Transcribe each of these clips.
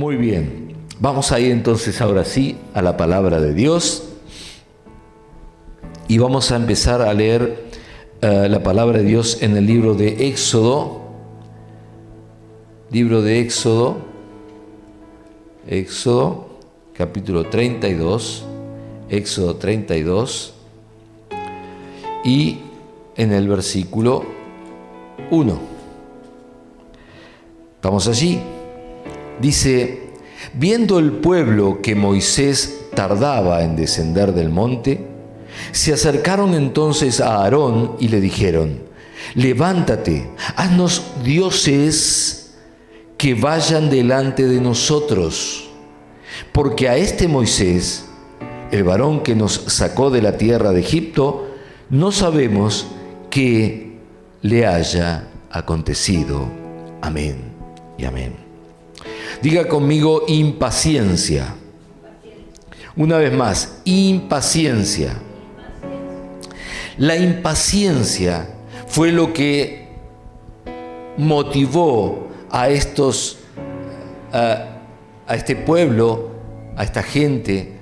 Muy bien, vamos a ir entonces ahora sí a la palabra de Dios y vamos a empezar a leer la palabra de Dios en el libro de Éxodo, Éxodo capítulo 32, Éxodo 32 y en el versículo 1. Estamos allí. Dice: viendo el pueblo que Moisés tardaba en descender del monte, se acercaron entonces a Aarón y le dijeron: levántate, haznos dioses que vayan delante de nosotros, porque a este Moisés, el varón que nos sacó de la tierra de Egipto, no sabemos qué le haya acontecido. Amén y amén. Diga conmigo: impaciencia. Una vez más, impaciencia. La impaciencia fue lo que motivó a este pueblo, a esta gente,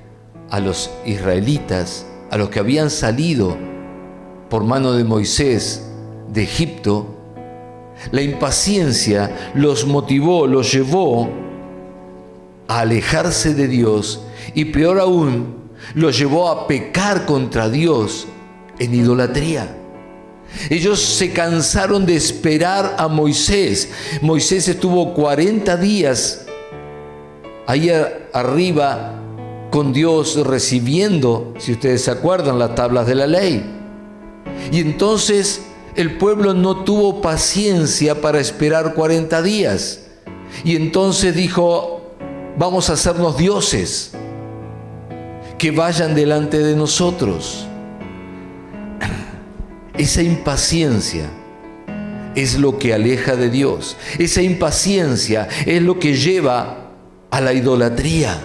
a los israelitas, a los que habían salido por mano de Moisés de Egipto. La impaciencia los motivó, los llevó a alejarse de Dios y, peor aún, los llevó a pecar contra Dios en idolatría. Ellos se cansaron de esperar a Moisés. Moisés estuvo 40 días ahí arriba con Dios recibiendo, si ustedes se acuerdan, las tablas de la ley. Y entonces el pueblo no tuvo paciencia para esperar 40 días. Y entonces dijo: vamos a hacernos dioses que vayan delante de nosotros. Esa impaciencia es lo que aleja de Dios. Esa impaciencia es lo que lleva a la idolatría.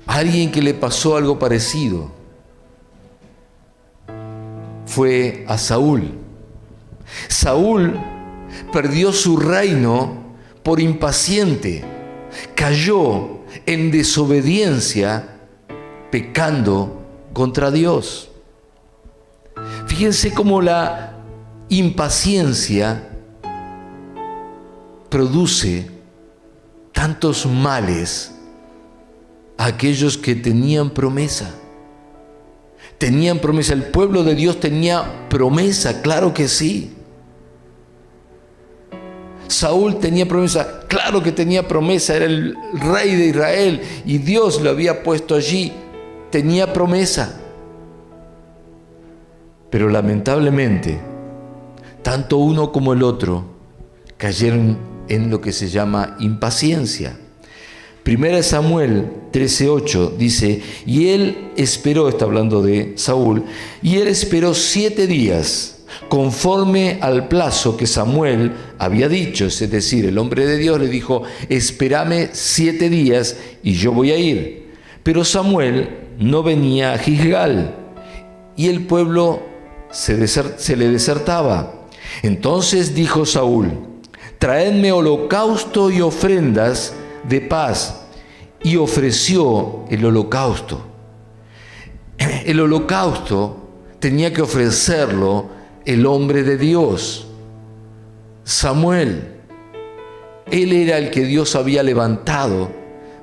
A alguien que le pasó algo parecido fue a Saúl. Saúl perdió su reino por impaciente. Cayó en desobediencia, pecando contra Dios. Fíjense cómo la impaciencia produce tantos males a aquellos que tenían promesa. Tenían promesa. El pueblo de Dios tenía promesa, claro que sí. Saúl tenía promesa, claro que tenía promesa, era el rey de Israel y Dios lo había puesto allí, tenía promesa. Pero lamentablemente, tanto uno como el otro cayeron en lo que se llama impaciencia. Primera de Samuel 13:8 dice: y él esperó, está hablando de Saúl, y él esperó 7 días, conforme al plazo que Samuel había dicho. Es decir, el hombre de Dios le dijo: espérame 7 días y yo voy a ir. Pero Samuel no venía a Gilgal y el pueblo se le desertaba. Entonces dijo Saúl: traedme holocausto y ofrendas de paz. Y ofreció el holocausto. El holocausto tenía que ofrecerlo el hombre de Dios, Samuel. Él era el que Dios había levantado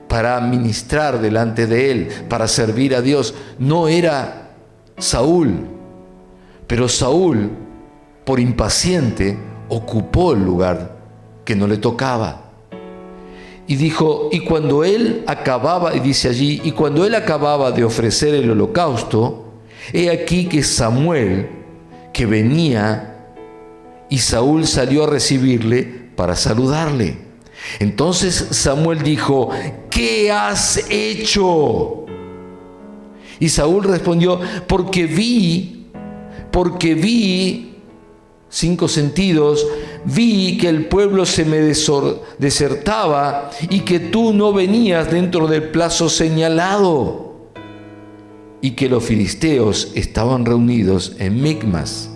para ministrar delante de él, para servir a Dios. No era Saúl. Pero Saúl, por impaciente, ocupó el lugar que no le tocaba. Y dijo, y cuando él acababa, y dice allí, y cuando él acababa de ofrecer el holocausto, he aquí que Samuel, que venía, y Saúl salió a recibirle para saludarle. Entonces Samuel dijo: ¿qué has hecho? Y Saúl respondió: porque vi, 5 sentidos, vi que el pueblo se me desertaba y que tú no venías dentro del plazo señalado, y que los filisteos estaban reunidos en Micmas.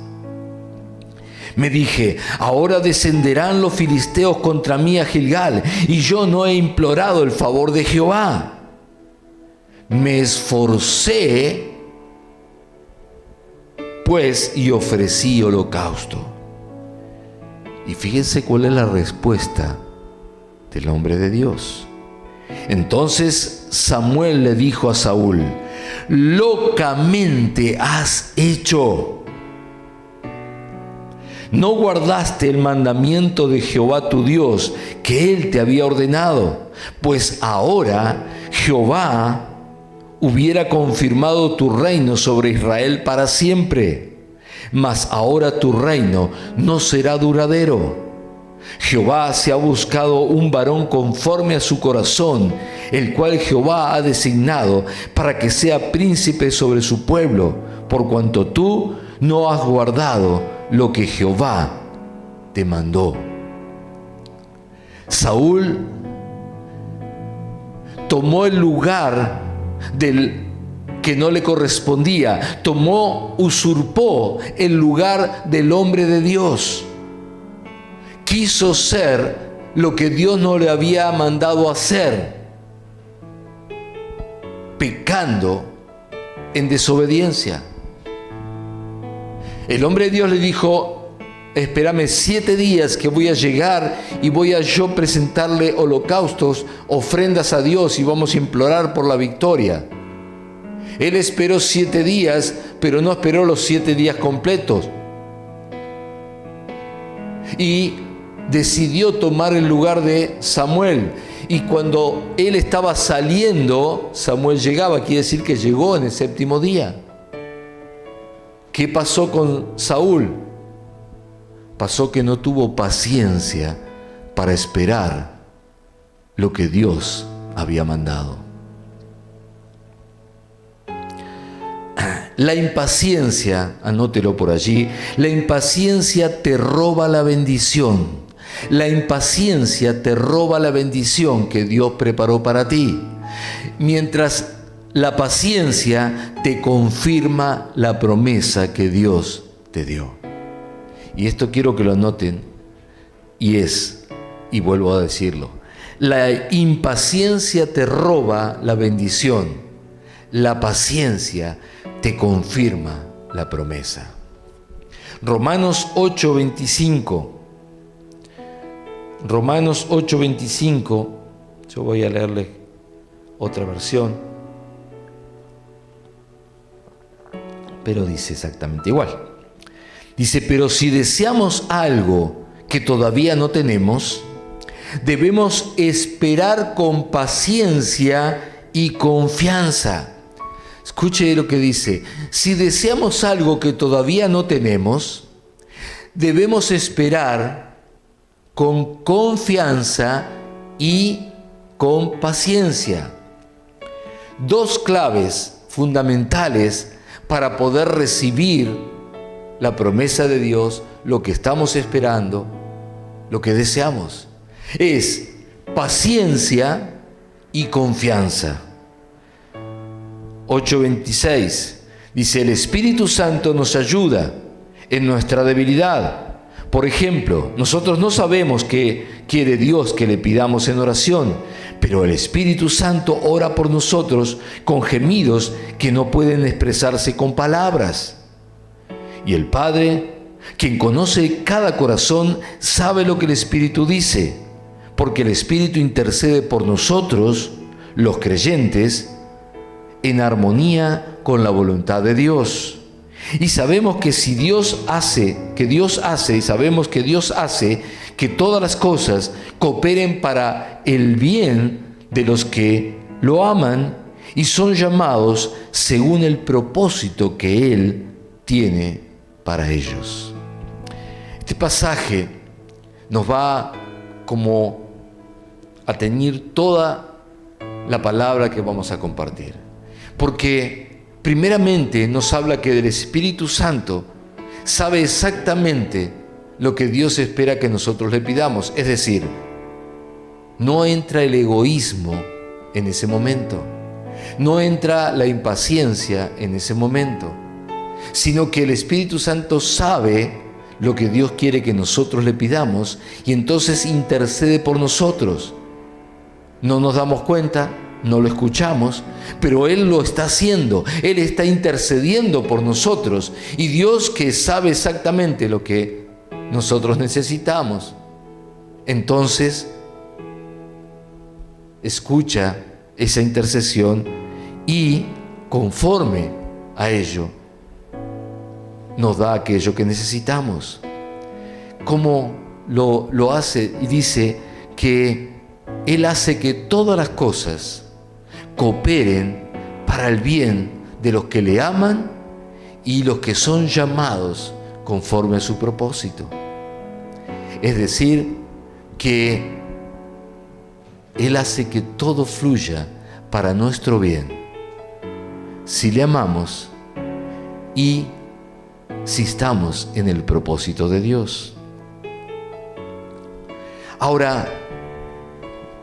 Me dije, ahora descenderán los filisteos contra mí a Gilgal, y yo no he implorado el favor de Jehová. Me esforcé, pues, y ofrecí holocausto. Y fíjense cuál es la respuesta del hombre de Dios. Entonces Samuel le dijo a Saúl, locamente has hecho. No guardaste el mandamiento de Jehová tu Dios, que él te había ordenado, pues ahora Jehová hubiera confirmado tu reino sobre Israel para siempre, mas ahora tu reino no será duradero. Jehová se ha buscado un varón conforme a su corazón, el cual Jehová ha designado para que sea príncipe sobre su pueblo, por cuanto tú no has guardado lo que Jehová te mandó. Saúl tomó el lugar del que no le correspondía, usurpó el lugar del hombre de Dios. Quiso ser lo que Dios no le había mandado hacer, pecando en desobediencia. El hombre de Dios le dijo, espérame 7 días que voy a llegar y voy a yo presentarle holocaustos, ofrendas a Dios y vamos a implorar por la victoria. Él esperó 7 días, pero no esperó los 7 días completos. Y decidió tomar el lugar de Samuel. Y cuando él estaba saliendo, Samuel llegaba, quiere decir que llegó en el 7º día. ¿Qué pasó con Saúl? Pasó que no tuvo paciencia para esperar lo que Dios había mandado. La impaciencia, anótelo por allí, la impaciencia te roba la bendición. La impaciencia te roba la bendición que Dios preparó para ti, mientras la paciencia te confirma la promesa que Dios te dio. Y esto quiero que lo anoten, y vuelvo a decirlo, la impaciencia te roba la bendición, la paciencia te confirma la promesa. Romanos 8:25. Romanos 8:25, yo voy a leerle otra versión, pero dice exactamente igual. Dice, pero si deseamos algo que todavía no tenemos, debemos esperar con paciencia y confianza. Escuche lo que dice, si deseamos algo que todavía no tenemos, debemos esperar con confianza y con paciencia. 2 claves fundamentales para poder recibir la promesa de Dios, lo que estamos esperando, lo que deseamos, es paciencia y confianza. 8:26 dice, el Espíritu Santo nos ayuda en nuestra debilidad. Por ejemplo, nosotros no sabemos qué quiere Dios que le pidamos en oración, pero el Espíritu Santo ora por nosotros con gemidos que no pueden expresarse con palabras. Y el Padre, quien conoce cada corazón, sabe lo que el Espíritu dice, porque el Espíritu intercede por nosotros, los creyentes, en armonía con la voluntad de Dios. Y sabemos que si Dios hace, y sabemos que Dios hace que todas las cosas cooperen para el bien de los que lo aman y son llamados según el propósito que Él tiene para ellos. Este pasaje nos va como a teñir toda la palabra que vamos a compartir, porque primeramente nos habla que el Espíritu Santo sabe exactamente lo que Dios espera que nosotros le pidamos. Es decir, no entra el egoísmo en ese momento, no entra la impaciencia en ese momento, sino que el Espíritu Santo sabe lo que Dios quiere que nosotros le pidamos y entonces intercede por nosotros. No nos damos cuenta, no lo escuchamos, pero Él lo está haciendo. Él está intercediendo por nosotros. Y Dios, que sabe exactamente lo que nosotros necesitamos, entonces escucha esa intercesión y conforme a ello nos da aquello que necesitamos. ¿Cómo lo hace? Y dice que Él hace que todas las cosas cooperen para el bien de los que le aman y los que son llamados conforme a su propósito. Es decir, que Él hace que todo fluya para nuestro bien, si le amamos y si estamos en el propósito de Dios. Ahora,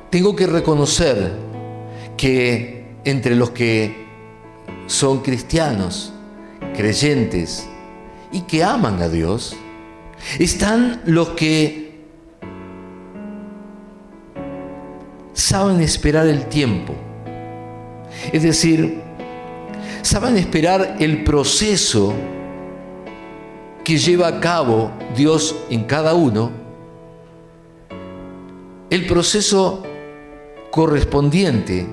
tengo que reconocer que entre los que son cristianos, creyentes y que aman a Dios, están los que saben esperar el tiempo. Es decir, saben esperar el proceso que lleva a cabo Dios en cada uno, el proceso correspondiente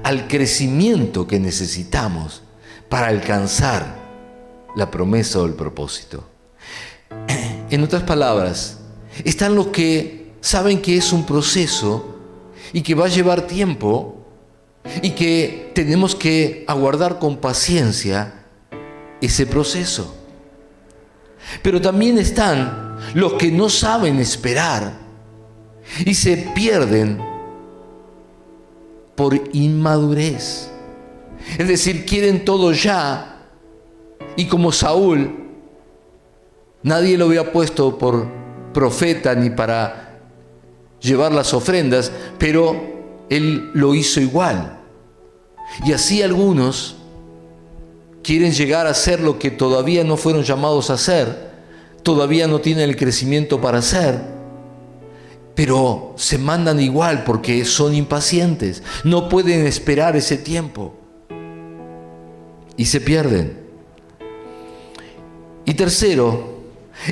al crecimiento que necesitamos para alcanzar la promesa o el propósito. En otras palabras, están los que saben que es un proceso y que va a llevar tiempo y que tenemos que aguardar con paciencia ese proceso. Pero también están los que no saben esperar y se pierden por inmadurez. Es decir, quieren todo ya, y como Saúl, nadie lo había puesto por profeta ni para llevar las ofrendas, pero él lo hizo igual. Y así algunos quieren llegar a ser lo que todavía no fueron llamados a ser, todavía no tienen el crecimiento para hacer, pero se mandan igual porque son impacientes, no pueden esperar ese tiempo y se pierden. Y tercero,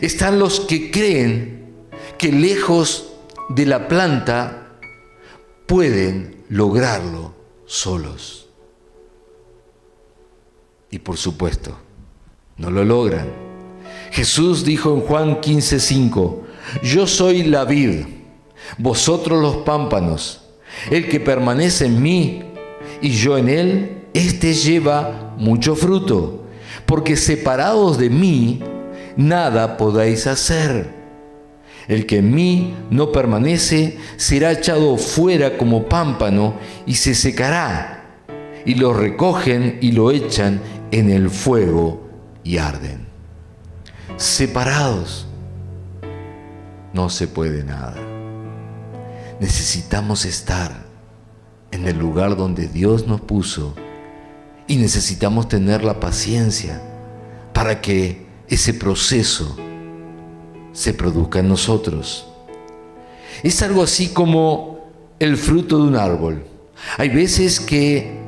están los que creen que lejos de la planta pueden lograrlo solos. Y por supuesto, no lo logran. Jesús dijo en Juan 15:5, yo soy la vid, vosotros los pámpanos. El que permanece en mí y yo en él, éste lleva mucho fruto, porque separados de mí, nada podéis hacer. El que en mí no permanece será echado fuera como pámpano y se secará, y lo recogen y lo echan en el fuego y arden. Separados no se puede nada. Necesitamos estar en el lugar donde Dios nos puso y necesitamos tener la paciencia para que ese proceso se produzca en nosotros. Es algo así como el fruto de un árbol. Hay veces que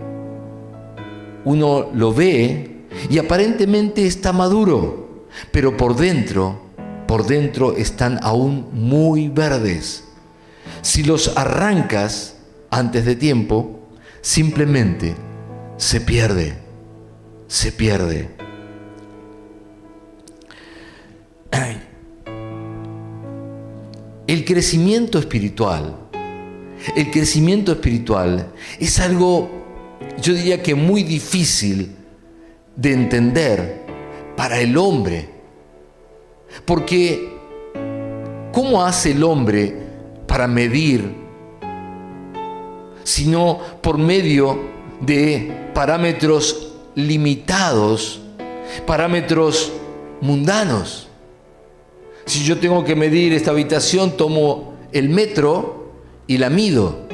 uno lo ve y aparentemente está maduro, pero por dentro están aún muy verdes. Si los arrancas antes de tiempo, simplemente se pierde. El crecimiento espiritual es algo, yo diría que muy difícil de entender para el hombre. Porque, ¿cómo hace el hombre para medir? Sino por medio de parámetros limitados, parámetros mundanos. Si yo tengo que medir esta habitación, tomo el metro y la mido.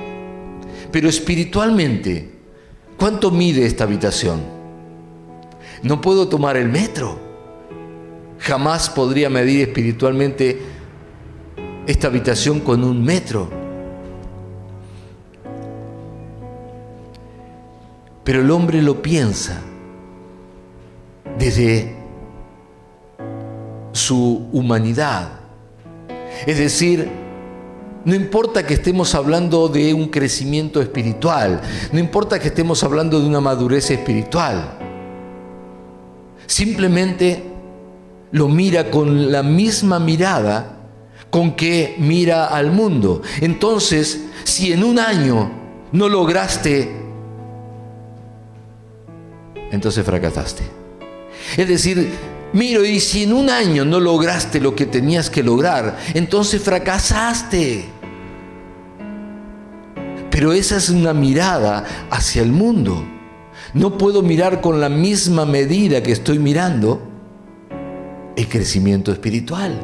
Pero espiritualmente, ¿cuánto mide esta habitación? No puedo tomar el metro. jamás podría medir espiritualmente esta habitación con 1 metro. Pero el hombre lo piensa desde su humanidad. Es decir, no importa que estemos hablando de un crecimiento espiritual, no importa que estemos hablando de una madurez espiritual, simplemente lo mira con la misma mirada con que mira al mundo. Entonces, si en 1 año no lograste, entonces fracasaste. Es decir, miro, y si en 1 año no lograste lo que tenías que lograr, entonces fracasaste. Pero esa es una mirada hacia el mundo. No puedo mirar con la misma medida que estoy mirando el crecimiento espiritual.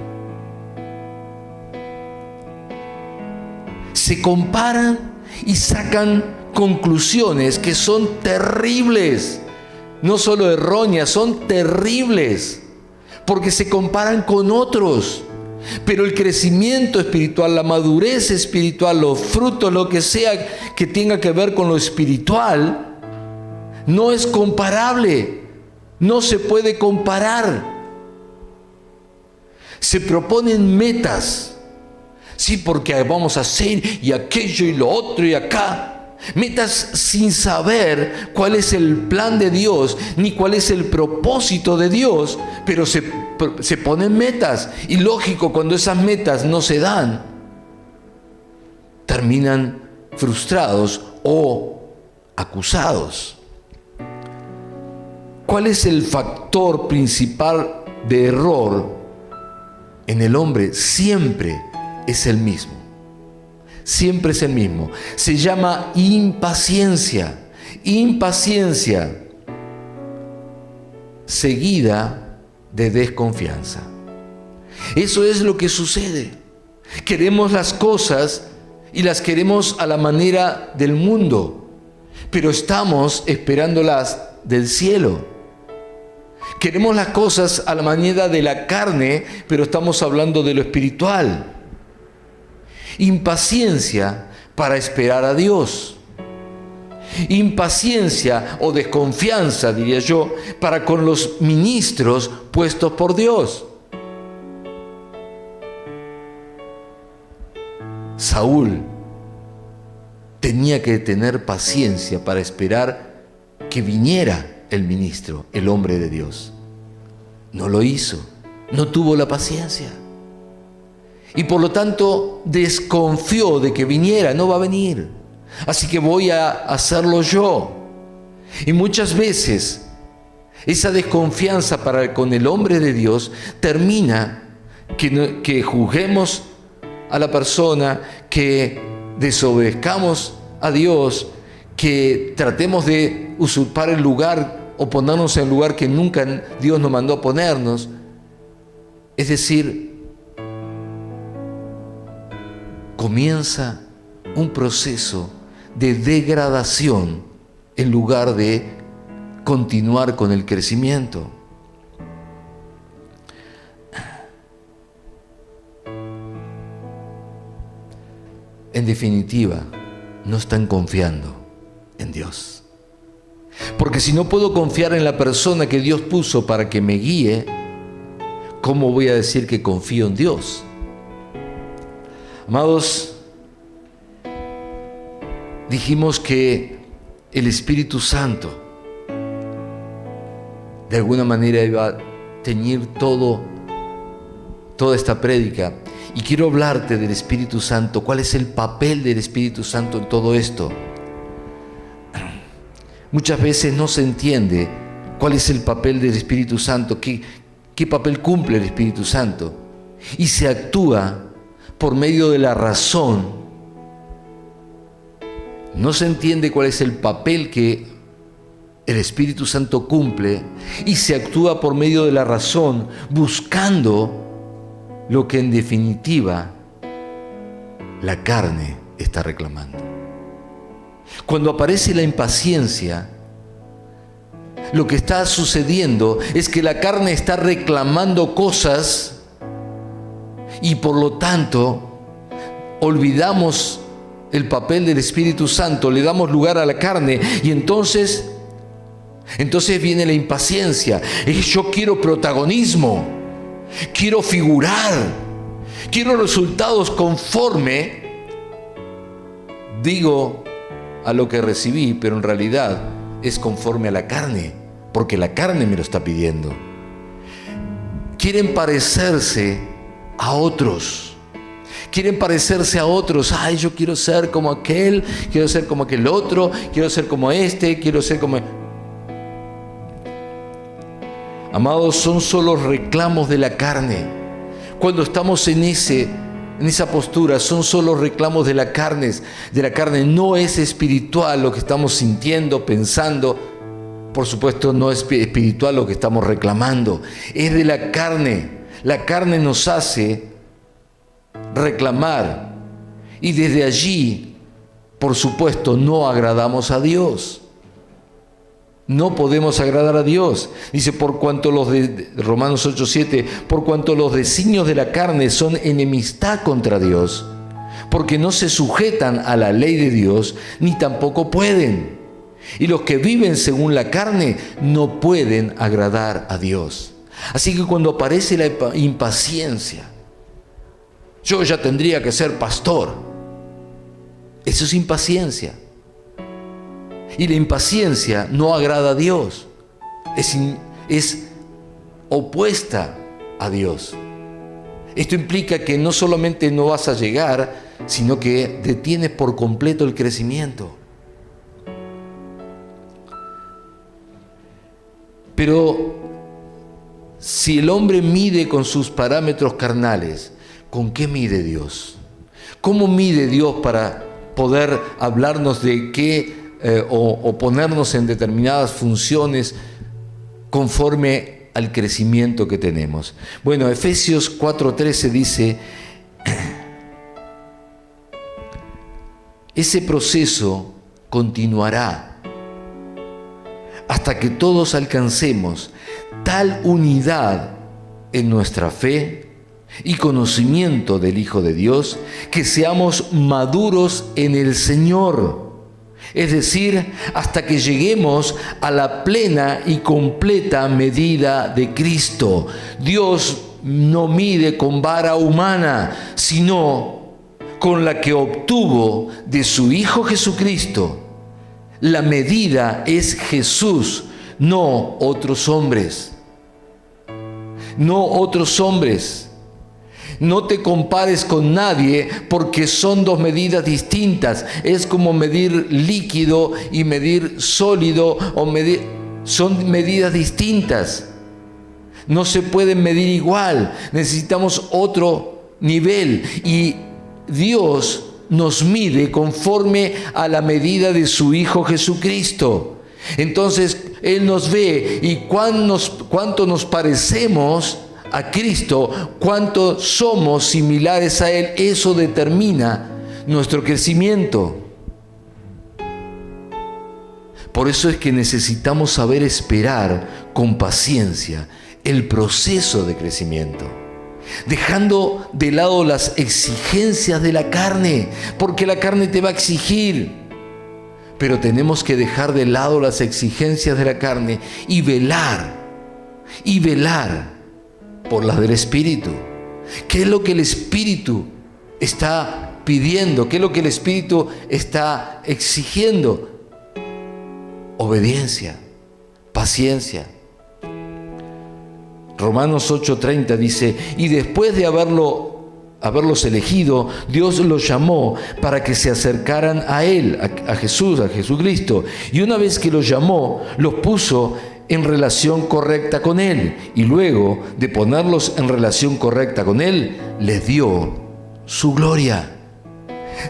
Se comparan y sacan conclusiones que son terribles. No solo erróneas, son terribles, porque se comparan con otros. Pero el crecimiento espiritual, la madurez espiritual, los frutos, lo que sea que tenga que ver con lo espiritual, no es comparable, no se puede comparar. Se proponen metas, sí, porque vamos a hacer y aquello y lo otro y acá. Metas sin saber cuál es el plan de Dios, ni cuál es el propósito de Dios, pero se ponen metas. Y lógico, cuando esas metas no se dan, terminan frustrados o acusados. ¿Cuál es el factor principal de error en el hombre? Siempre es el mismo. Siempre es el mismo. Se llama impaciencia. Impaciencia seguida de desconfianza. Eso es lo que sucede. Queremos las cosas y las queremos a la manera del mundo, pero estamos esperándolas del cielo. Queremos las cosas a la manera de la carne, pero estamos hablando de lo espiritual. Impaciencia para esperar a Dios. Impaciencia o desconfianza, diría yo, para con los ministros puestos por Dios. Saúl tenía que tener paciencia para esperar que viniera el ministro, el hombre de Dios. No lo hizo, no tuvo la paciencia. Y por lo tanto desconfió de que viniera, no va a venir. Así que voy a hacerlo yo. Y muchas veces esa desconfianza para con el hombre de Dios termina que juzguemos a la persona, que desobedezcamos a Dios, que tratemos de usurpar el lugar o ponernos en el lugar que nunca Dios nos mandó a ponernos. Es decir, comienza un proceso de degradación en lugar de continuar con el crecimiento. En definitiva, no están confiando en Dios. Porque si no puedo confiar en la persona que Dios puso para que me guíe, ¿cómo voy a decir que confío en Dios? Amados, dijimos que el Espíritu Santo de alguna manera iba a teñir toda esta prédica. Y quiero hablarte del Espíritu Santo. ¿Cuál es el papel del Espíritu Santo en todo esto? Muchas veces no se entiende cuál es el papel del Espíritu Santo, qué papel cumple el Espíritu Santo. Y se actúa por medio de la razón. No se entiende cuál es el papel que el Espíritu Santo cumple y se actúa por medio de la razón, buscando lo que en definitiva la carne está reclamando. Cuando aparece la impaciencia, lo que está sucediendo es que la carne está reclamando cosas y por lo tanto olvidamos el papel del Espíritu Santo, le damos lugar a la carne y entonces viene la impaciencia. Yo quiero protagonismo, quiero figurar, quiero resultados conforme, digo, a lo que recibí, pero en realidad es conforme a la carne, porque la carne me lo está pidiendo. Quieren parecerse a otros. Quieren parecerse a otros. Ay, yo quiero ser como aquel, quiero ser como aquel otro, quiero ser como este, quiero ser como... Amados, son solo reclamos de la carne. Cuando estamos en esa postura, son solo reclamos de la carne. No es espiritual lo que estamos sintiendo, pensando. Por supuesto, no es espiritual lo que estamos reclamando. Es de la carne. La carne nos hace reclamar y desde allí, por supuesto, no agradamos a Dios. No podemos agradar a Dios. Dice, por cuanto Romanos 8:7, por cuanto los designios de la carne son enemistad contra Dios, porque no se sujetan a la ley de Dios, ni tampoco pueden. Y los que viven según la carne no pueden agradar a Dios. Así que cuando aparece la impaciencia, yo ya tendría que ser pastor. Eso es impaciencia. Y la impaciencia no agrada a Dios. Es opuesta a Dios. Esto implica que no solamente no vas a llegar, sino que detienes por completo el crecimiento. Pero si el hombre mide con sus parámetros carnales, ¿con qué mide Dios? ¿Cómo mide Dios para poder hablarnos de qué o ponernos en determinadas funciones conforme al crecimiento que tenemos? Bueno, Efesios 4:13 dice, ese proceso continuará hasta que todos alcancemos tal unidad en nuestra fe y conocimiento del Hijo de Dios, que seamos maduros en el Señor. Es decir, hasta que lleguemos a la plena y completa medida de Cristo. Dios no mide con vara humana, sino con la que obtuvo de su Hijo Jesucristo. La medida es Jesús, no otros hombres. No otros hombres. No te compares con nadie porque son dos medidas distintas. Es como medir líquido y medir sólido son medidas distintas. No se pueden medir igual. Necesitamos otro nivel y Dios nos mide conforme a la medida de su Hijo Jesucristo. Entonces Él nos ve y cuánto nos parecemos a Cristo, cuánto somos similares a Él, eso determina nuestro crecimiento. Por eso es que necesitamos saber esperar con paciencia el proceso de crecimiento, dejando de lado las exigencias de la carne, porque la carne te va a exigir, pero tenemos que dejar de lado las exigencias de la carne y velar por las del Espíritu. ¿Qué es lo que el Espíritu está pidiendo? ¿Qué es lo que el Espíritu está exigiendo? Obediencia, paciencia. Romanos 8:30 dice, y después de haberlos elegido, Dios los llamó para que se acercaran a Él, a Jesús, a Jesucristo. Y una vez que los llamó, los puso en relación correcta con Él. Y luego de ponerlos en relación correcta con Él, les dio su gloria.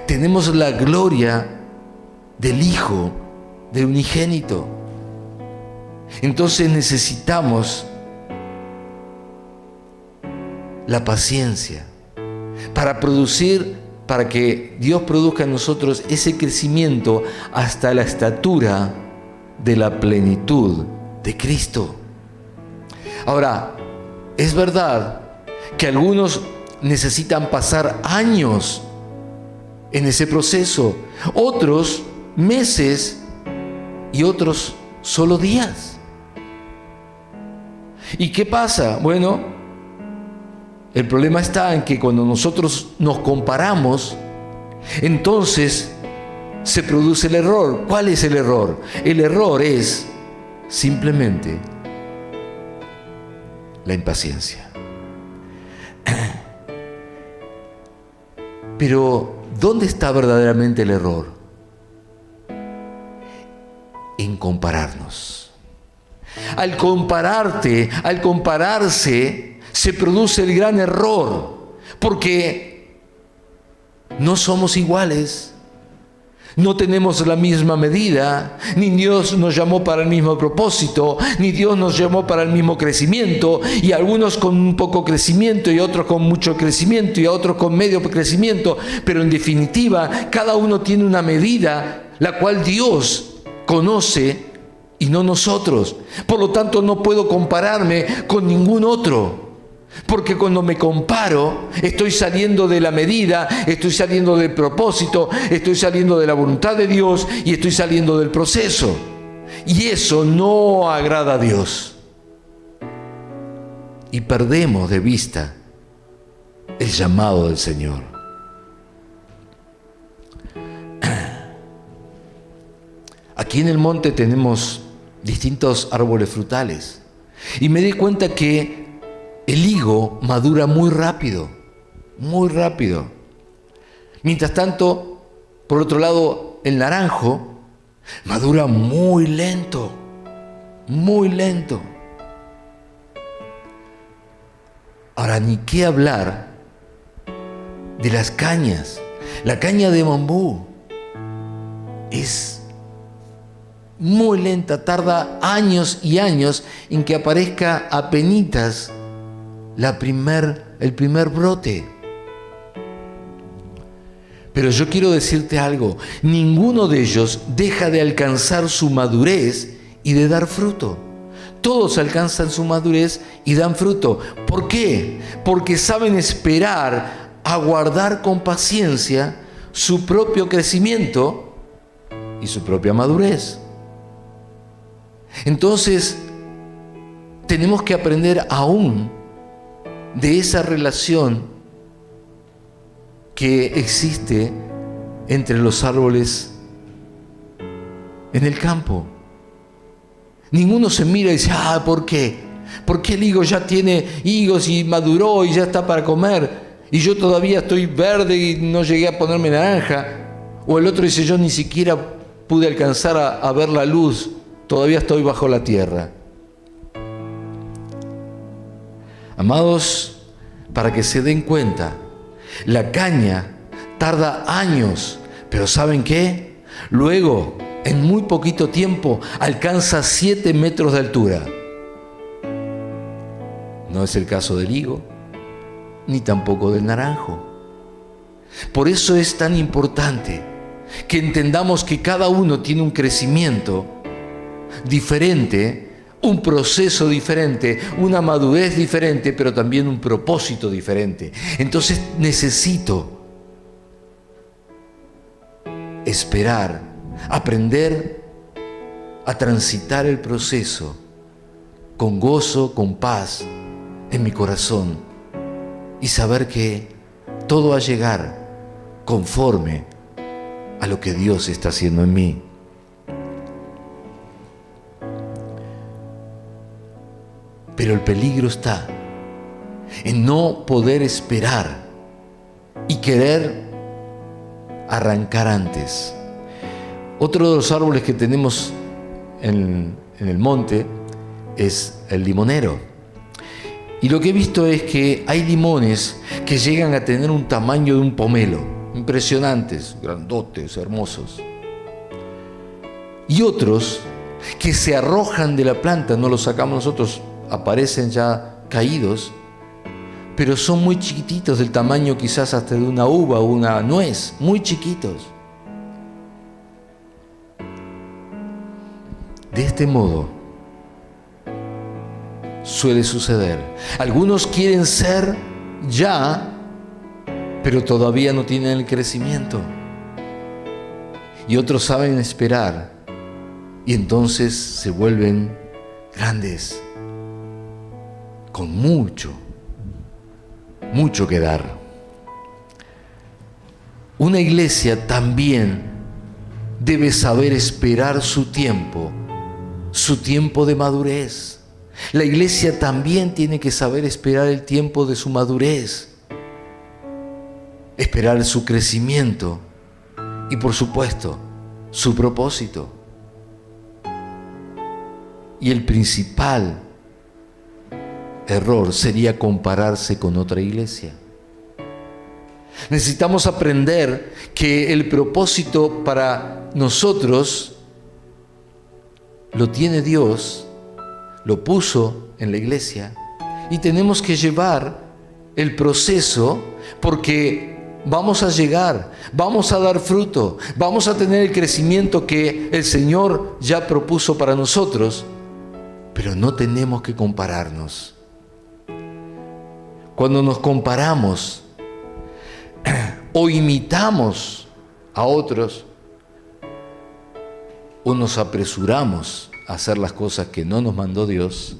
Tenemos la gloria del Hijo, del unigénito. Entonces necesitamos la paciencia para que Dios produzca en nosotros ese crecimiento hasta la estatura de la plenitud de Cristo. Ahora, es verdad que algunos necesitan pasar años en ese proceso, otros meses y otros solo días. ¿Y qué pasa? Bueno, el problema está en que cuando nosotros nos comparamos, entonces se produce el error. ¿Cuál es el error? El error es simplemente la impaciencia. Pero, ¿dónde está verdaderamente el error? En compararnos. Al compararte, al compararse, se produce el gran error, porque no somos iguales. No tenemos la misma medida, ni Dios nos llamó para el mismo propósito, ni Dios nos llamó para el mismo crecimiento, y algunos con un poco crecimiento, y otros con mucho crecimiento, y otros con medio crecimiento, pero en definitiva, cada uno tiene una medida, la cual Dios conoce y no nosotros. Por lo tanto, no puedo compararme con ningún otro. Porque cuando me comparo, estoy saliendo de la medida, estoy saliendo del propósito, estoy saliendo de la voluntad de Dios y estoy saliendo del proceso. Y eso no agrada a Dios. Y perdemos de vista el llamado del Señor. Aquí en el monte tenemos distintos árboles frutales. Y me di cuenta que el higo madura muy rápido, muy rápido. Mientras tanto, por otro lado, el naranjo madura muy lento, muy lento. Ahora, ni qué hablar de las cañas. La caña de bambú es muy lenta, tarda años y años en que aparezca apenitas el primer brote. Pero yo quiero decirte algo, ninguno de ellos deja de alcanzar su madurez y de dar fruto. Todos alcanzan su madurez y dan fruto. ¿Por qué? Porque saben esperar, aguardar con paciencia su propio crecimiento y su propia madurez. Entonces, tenemos que aprender aún de esa relación que existe entre los árboles en el campo. Ninguno se mira y dice, ¿por qué? ¿Por qué el higo ya tiene higos y maduró y ya está para comer? Y yo todavía estoy verde y no llegué a ponerme naranja. O el otro dice, yo ni siquiera pude alcanzar a ver la luz, todavía estoy bajo la tierra. Amados, para que se den cuenta, la caña tarda años, pero ¿saben qué? Luego, en muy poquito tiempo, alcanza 7 metros de altura. No es el caso del higo, ni tampoco del naranjo. Por eso es tan importante que entendamos que cada uno tiene un crecimiento diferente, un proceso diferente, una madurez diferente, pero también un propósito diferente. Entonces necesito esperar, aprender a transitar el proceso con gozo, con paz en mi corazón y saber que todo va a llegar conforme a lo que Dios está haciendo en mí. Pero el peligro está en no poder esperar y querer arrancar antes. Otro de los árboles que tenemos en el monte es el limonero. Y lo que he visto es que hay limones que llegan a tener un tamaño de un pomelo, impresionantes, grandotes, hermosos. Y otros que se arrojan de la planta, no los sacamos nosotros, aparecen ya caídos, pero son muy chiquititos, del tamaño quizás hasta de una uva o una nuez, muy chiquitos. De este modo, suele suceder. Algunos quieren ser ya, pero todavía no tienen el crecimiento. Y otros saben esperar y entonces se vuelven grandes, con mucho que dar. Una iglesia también debe saber esperar su tiempo de madurez. La iglesia también tiene que saber esperar el tiempo de su madurez, esperar su crecimiento y, por supuesto, su propósito. Y el principal error sería compararse con otra iglesia. Necesitamos aprender que el propósito para nosotros lo tiene Dios, lo puso en la iglesia, y tenemos que llevar el proceso porque vamos a llegar, vamos a dar fruto, vamos a tener el crecimiento que el Señor ya propuso para nosotros, pero no tenemos que compararnos. Cuando nos comparamos o imitamos a otros, o nos apresuramos a hacer las cosas que no nos mandó Dios,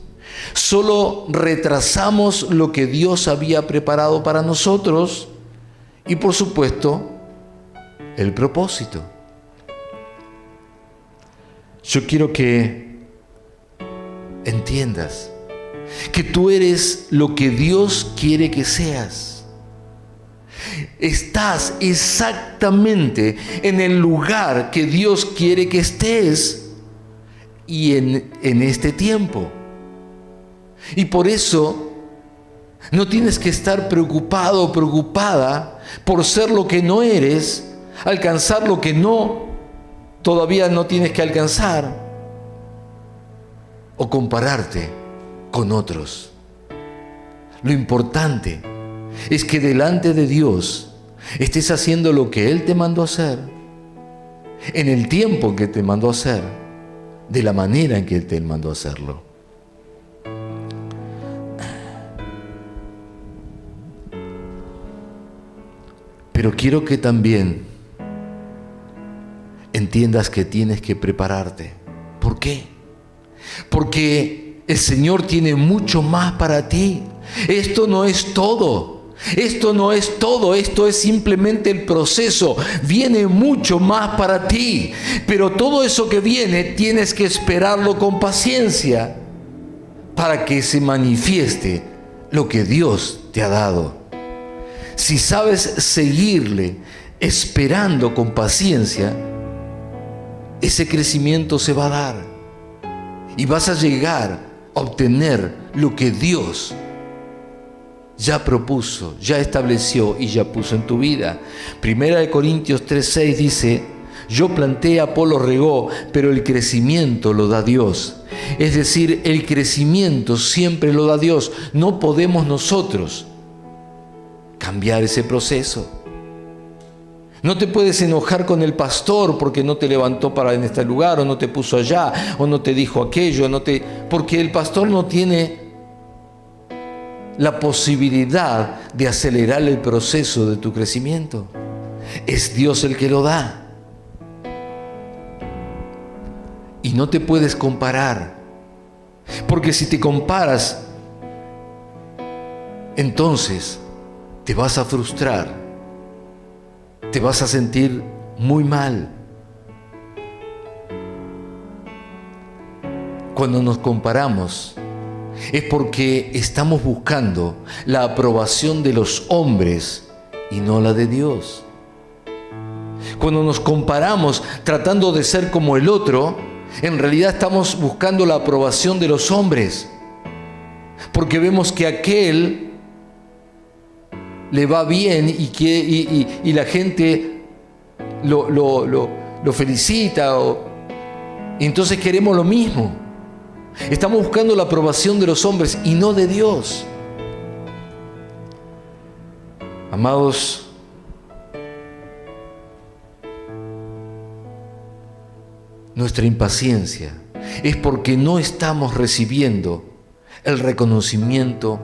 solo retrasamos lo que Dios había preparado para nosotros y, por supuesto, el propósito. Yo quiero que entiendas que tú eres lo que Dios quiere que seas. Estás exactamente en el lugar que Dios quiere que estés y en este tiempo. Y por eso no tienes que estar preocupado o preocupada por ser lo que no eres, alcanzar lo que todavía no tienes que alcanzar, o compararte con otros. Lo importante es que delante de Dios estés haciendo lo que Él te mandó hacer, en el tiempo que te mandó hacer, de la manera en que Él te mandó hacerlo. Pero quiero que también entiendas que tienes que prepararte. ¿Por qué? Porque el Señor tiene mucho más para ti. Esto no es todo. Esto no es todo, esto es simplemente el proceso. Viene mucho más para ti, pero todo eso que viene tienes que esperarlo con paciencia para que se manifieste lo que Dios te ha dado. Si sabes seguirle esperando con paciencia, ese crecimiento se va a dar y vas a llegar a obtener lo que Dios ya propuso, ya estableció y ya puso en tu vida. Primera de Corintios 3:6 dice: yo planté, Apolo regó, pero el crecimiento lo da Dios. Es decir, el crecimiento siempre lo da Dios. No podemos nosotros cambiar ese proceso. No te puedes enojar con el pastor porque no te levantó para en este lugar, o no te puso allá, o no te dijo aquello, porque el pastor no tiene la posibilidad de acelerar el proceso de tu crecimiento. Es Dios el que lo da. Y no te puedes comparar, porque si te comparas, entonces te vas a frustrar, te vas a sentir muy mal. Cuando nos comparamos, es porque estamos buscando la aprobación de los hombres y no la de Dios. Cuando nos comparamos tratando de ser como el otro, en realidad estamos buscando la aprobación de los hombres, porque vemos que aquel le va bien y la gente lo felicita, y entonces queremos lo mismo. Estamos buscando la aprobación de los hombres y no de Dios. Amados, nuestra impaciencia es porque no estamos recibiendo el reconocimiento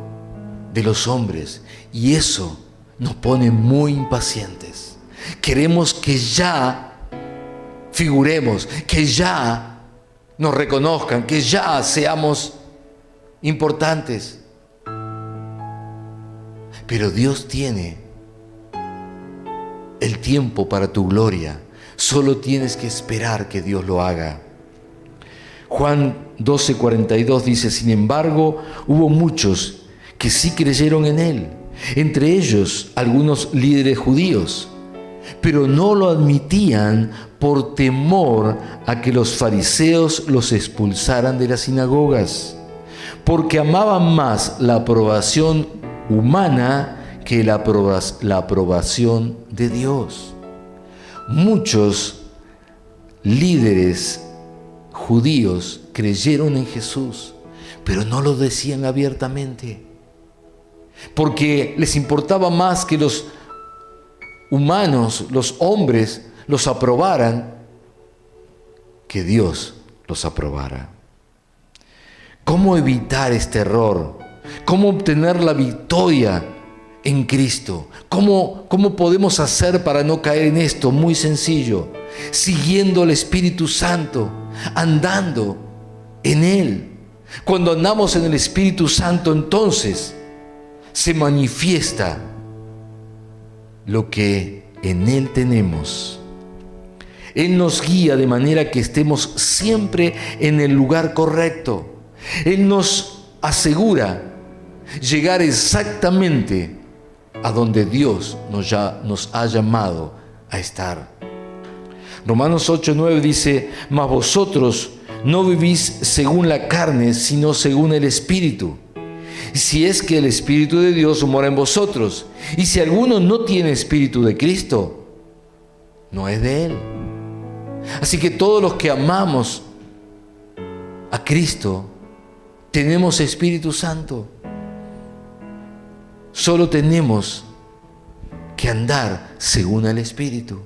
de los hombres, y eso nos pone muy impacientes. Queremos que ya figuremos, que ya nos reconozcan, que ya seamos importantes. Pero Dios tiene el tiempo para tu gloria. Solo tienes que esperar que Dios lo haga. Juan 12:42 dice: sin embargo, hubo muchos que sí creyeron en Él, entre ellos algunos líderes judíos, pero no lo admitían por temor a que los fariseos los expulsaran de las sinagogas, porque amaban más la aprobación humana que la aprobación de Dios. Muchos líderes judíos creyeron en Jesús, pero no lo decían abiertamente, porque les importaba más que los humanos, los hombres, los aprobaran, que Dios los aprobara. ¿Cómo evitar este error? ¿Cómo obtener la victoria en Cristo? ¿Cómo podemos hacer para no caer en esto? Muy sencillo: siguiendo al Espíritu Santo, andando en Él. Cuando andamos en el Espíritu Santo, entonces se manifiesta lo que en Él tenemos. Él nos guía de manera que estemos siempre en el lugar correcto. Él nos asegura llegar exactamente a donde Dios nos ha llamado a estar. Romanos 8:9 dice: mas vosotros no vivís según la carne, sino según el Espíritu. Si es que el Espíritu de Dios mora en vosotros. Y si alguno no tiene Espíritu de Cristo, no es de Él. Así que todos los que amamos a Cristo tenemos Espíritu Santo. Solo tenemos que andar según el Espíritu.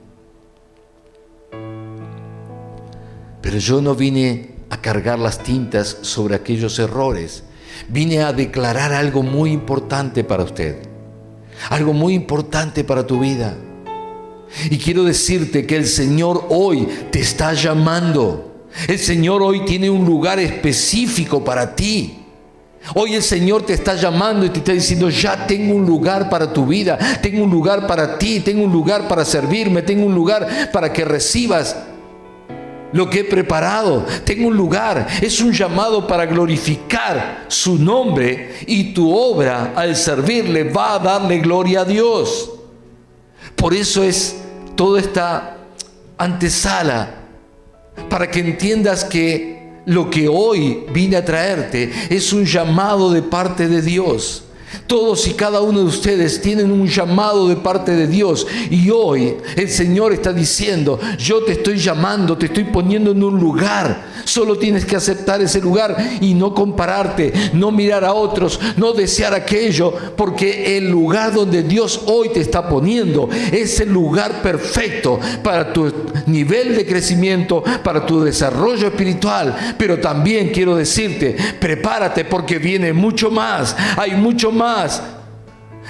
Pero yo no vine a cargar las tintas sobre aquellos errores. Vine a declarar algo muy importante para usted, algo muy importante para tu vida. Y quiero decirte que el Señor hoy te está llamando. El Señor hoy tiene un lugar específico para ti. Hoy el Señor te está llamando y te está diciendo: ya tengo un lugar para tu vida, tengo un lugar para ti, tengo un lugar para servirme, tengo un lugar para que recibas lo que he preparado, tengo un lugar. Es un llamado para glorificar su nombre, y tu obra al servirle va a darle gloria a Dios. Por eso es toda esta antesala, para que entiendas que lo que hoy vine a traerte es un llamado de parte de Dios. Todos y cada uno de ustedes tienen un llamado de parte de Dios, y hoy el Señor está diciendo: yo te estoy llamando, te estoy poniendo en un lugar. Solo tienes que aceptar ese lugar y no compararte, no mirar a otros, no desear aquello, porque el lugar donde Dios hoy te está poniendo es el lugar perfecto para tu nivel de crecimiento, para tu desarrollo espiritual. Pero también quiero decirte: prepárate, porque viene mucho más, hay mucho más.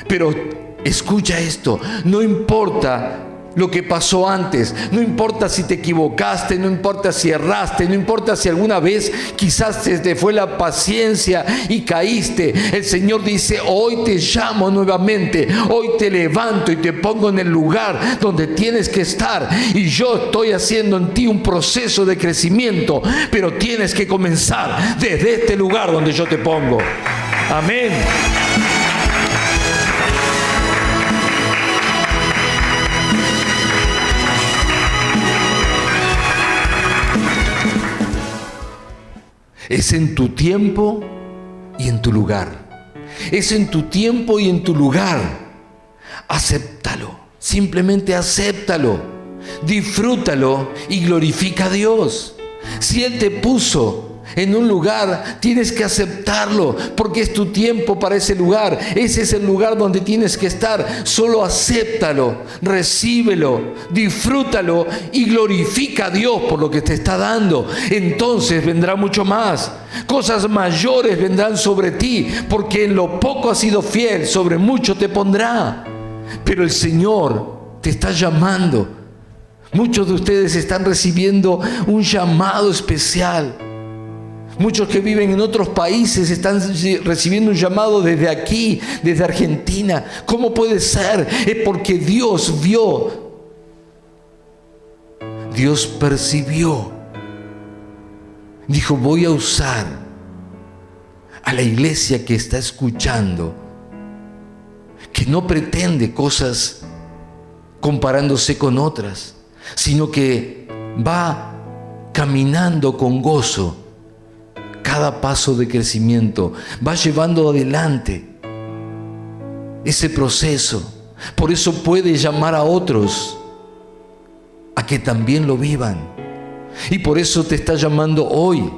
Pero escucha esto: no importa lo que pasó antes, no importa si te equivocaste, no importa si erraste, no importa si alguna vez quizás se te fue la paciencia y caíste. El Señor dice: hoy te llamo nuevamente, hoy te levanto y te pongo en el lugar donde tienes que estar, y yo estoy haciendo en ti un proceso de crecimiento, pero tienes que comenzar desde este lugar donde yo te pongo. Amén. Es en tu tiempo y en tu lugar. Es en tu tiempo y en tu lugar. Acéptalo. Simplemente acéptalo. Disfrútalo y glorifica a Dios. Si Él te puso en un lugar, tienes que aceptarlo, porque es tu tiempo para ese lugar. Ese es el lugar donde tienes que estar. Solo acéptalo, recíbelo, disfrútalo y glorifica a Dios por lo que te está dando. Entonces vendrá mucho más. Cosas mayores vendrán sobre ti, porque en lo poco has sido fiel, sobre mucho te pondrá. Pero el Señor te está llamando. Muchos de ustedes están recibiendo un llamado especial. Muchos que viven en otros países están recibiendo un llamado desde aquí, desde Argentina. ¿Cómo puede ser? Es porque Dios vio, Dios percibió. Dijo, voy a usar a la iglesia que está escuchando, que no pretende cosas comparándose con otras, sino que va caminando con gozo cada paso de crecimiento, va llevando adelante ese proceso. Por eso puede llamar a otros a que también lo vivan. Y por eso te está llamando hoy.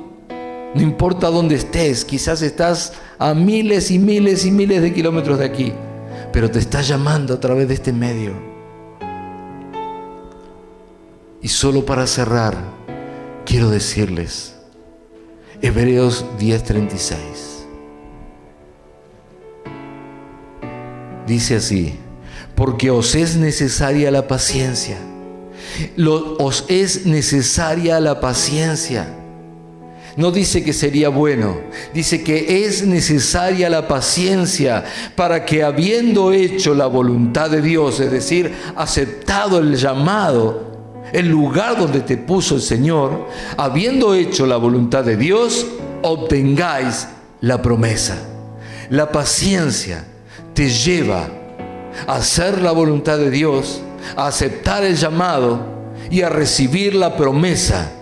No importa dónde estés, quizás estás a miles y miles y miles de kilómetros de aquí, pero te está llamando a través de este medio. Y solo para cerrar, quiero decirles, Hebreos 10:36. Dice así, porque os es necesaria la paciencia. Os es necesaria la paciencia. No dice que sería bueno, dice que es necesaria la paciencia para que, habiendo hecho la voluntad de Dios, es decir, aceptado el llamado, el lugar donde te puso el Señor, habiendo hecho la voluntad de Dios, obtengáis la promesa. La paciencia te lleva a hacer la voluntad de Dios, a aceptar el llamado y a recibir la promesa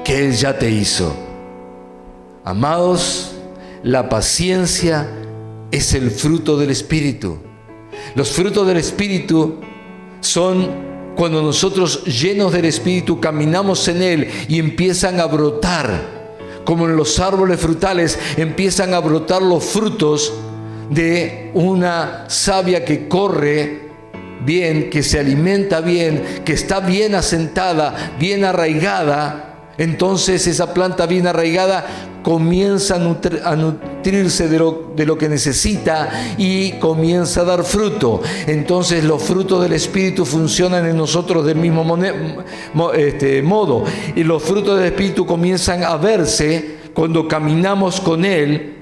que Él ya te hizo. Amados, la paciencia es el fruto del Espíritu. Los frutos del Espíritu son cuando nosotros, llenos del Espíritu, caminamos en Él y empiezan a brotar, como en los árboles frutales, empiezan a brotar los frutos de una savia que corre bien, que se alimenta bien, que está bien asentada, bien arraigada. Entonces esa planta bien arraigada comienza a nutrirse de lo que necesita y comienza a dar fruto. Entonces los frutos del Espíritu funcionan en nosotros del mismo modo. Y los frutos del Espíritu comienzan a verse cuando caminamos con Él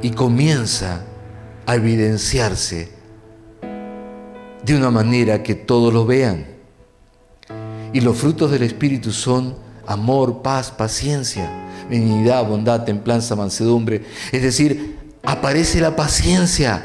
y comienza a evidenciarse de una manera que todos lo vean. Y los frutos del Espíritu son amor, paz, paciencia, benignidad, bondad, templanza, mansedumbre. Es decir, aparece la paciencia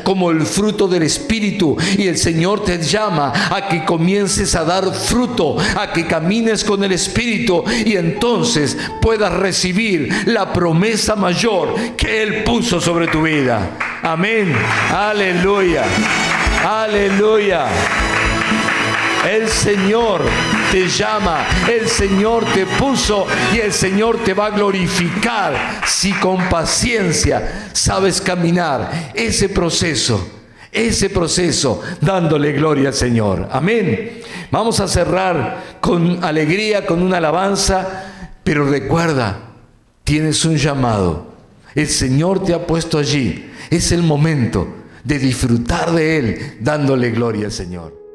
como el fruto del Espíritu. Y el Señor te llama a que comiences a dar fruto, a que camines con el Espíritu y entonces puedas recibir la promesa mayor que Él puso sobre tu vida. Amén. Aleluya. Aleluya. El Señor te llama, el Señor te puso y el Señor te va a glorificar si con paciencia sabes caminar ese proceso, dándole gloria al Señor. Amén. Vamos a cerrar con alegría, con una alabanza, pero recuerda, tienes un llamado. El Señor te ha puesto allí. Es el momento de disfrutar de Él, dándole gloria al Señor.